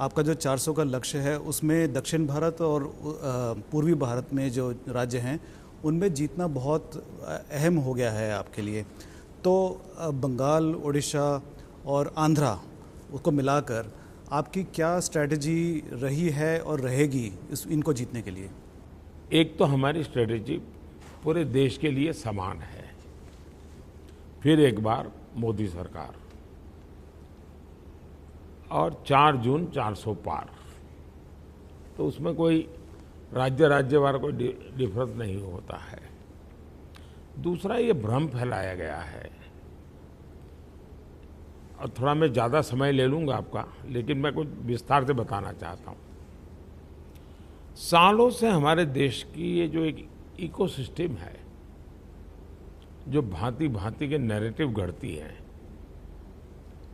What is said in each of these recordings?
आपका जो 400 का लक्ष्य है उसमें दक्षिण भारत और पूर्वी भारत में जो राज्य हैं उनमें जीतना बहुत अहम हो गया है आपके लिए। तो बंगाल, उड़ीसा और आंध्रा उसको मिलाकर आपकी क्या स्ट्रैटेजी रही है और रहेगी इनको जीतने के लिए? एक तो हमारी स्ट्रेटेजी पूरे देश के लिए समान है। फिर एक बार मोदी सरकार और 4 जून 400 पार, तो उसमें कोई राज्यवार कोई डिफरेंस नहीं होता है। दूसरा, ये भ्रम फैलाया गया है, और थोड़ा मैं ज़्यादा समय ले लूँगा आपका, लेकिन मैं कुछ विस्तार से बताना चाहता हूँ। सालों से हमारे देश की ये जो एक इकोसिस्टम है, जो भांति भांति के नैरेटिव गढ़ती हैं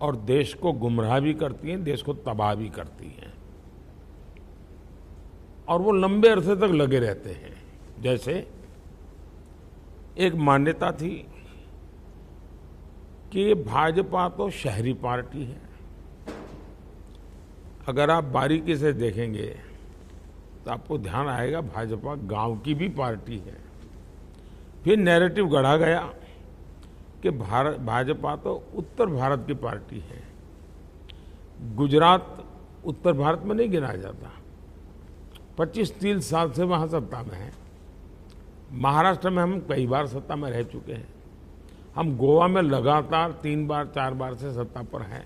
और देश को गुमराह भी करती हैं, देश को तबाह भी करती हैं, और वो लंबे अरसे तक लगे रहते हैं। जैसे एक मान्यता थी कि भाजपा तो शहरी पार्टी है। अगर आप बारीकी से देखेंगे तो आपको ध्यान आएगा भाजपा गांव की भी पार्टी है। फिर नैरेटिव गढ़ा गया कि भाजपा तो उत्तर भारत की पार्टी है। गुजरात उत्तर भारत में नहीं गिना जाता, 25-30 साल से वहाँ सत्ता में है। महाराष्ट्र में हम कई बार सत्ता में रह चुके हैं। हम गोवा में लगातार 3 बार 4 बार से सत्ता पर हैं।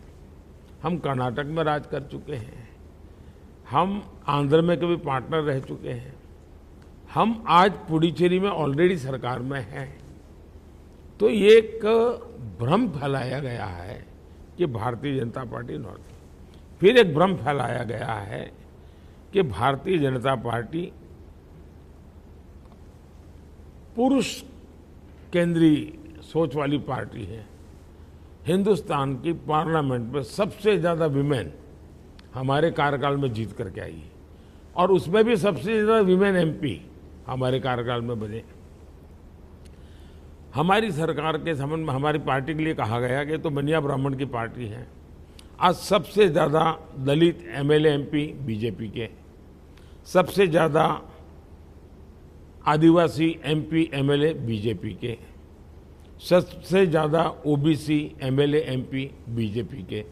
हम कर्नाटक में राज कर चुके हैं। हम आंध्र में कभी पार्टनर रह चुके हैं। हम आज पुडुचेरी में ऑलरेडी सरकार में हैं। तो ये एक भ्रम फैलाया गया है कि भारतीय जनता पार्टी नॉर्थ। फिर एक भ्रम फैलाया गया है कि भारतीय जनता पार्टी पुरुष केंद्रीय सोच वाली पार्टी है। हिंदुस्तान की पार्लियामेंट में सबसे ज़्यादा विमेन हमारे कार्यकाल में जीत करके आई है, और उसमें भी सबसे ज़्यादा विमेन एमपी हमारे कार्यकाल में बने। हमारी सरकार के संबंध में हमारी पार्टी के लिए कहा गया कि तो बनिया ब्राह्मण की पार्टी है। आज सबसे ज़्यादा दलित एमएलए एमपी बीजेपी के, सबसे ज़्यादा आदिवासी एमपी एमएलए बीजेपी के, सबसे ज़्यादा ओबीसी एमएलए एमपी बीजेपी के।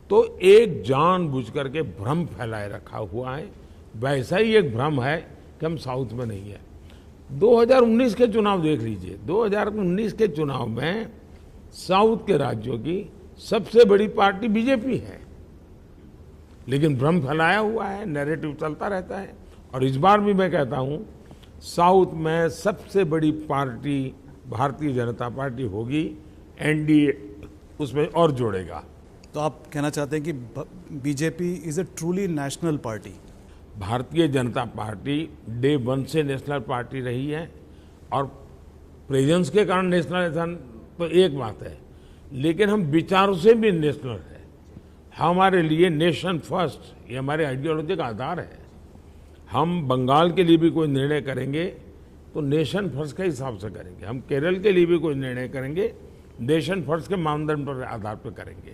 तो एक जानबूझ करके भ्रम फैलाए रखा हुआ है। वैसा ही एक भ्रम है कि हम साउथ में नहीं है। 2019 के चुनाव देख लीजिए। 2019 के चुनाव में साउथ के राज्यों की सबसे बड़ी पार्टी बीजेपी है, लेकिन भ्रम फैलाया हुआ है, नैरेटिव चलता रहता है। और इस बार भी मैं कहता हूं, साउथ में सबसे बड़ी पार्टी भारतीय जनता पार्टी होगी। एनडीए उसमें और जोड़ेगा। तो आप कहना चाहते हैं कि BJP is a truly national party? Bharatiya Janata party day 1 से नेशनल पार्टी रही है, और प्रेजेंस के कारण नेशनल तो एक बात है, लेकिन हम विचारों से भी नेशनल है। हमारे लिए नेशन फर्स्ट ये हमारे आइडियोलॉजी का आधार है। हम बंगाल के लिए भी कोई निर्णय करेंगे तो नेशन फर्स्ट के हिसाब से करेंगे। हम केरल के लिए भी कोई निर्णय करेंगे नेशन फर्स्ट के मानदंड पर आधार पर करेंगे।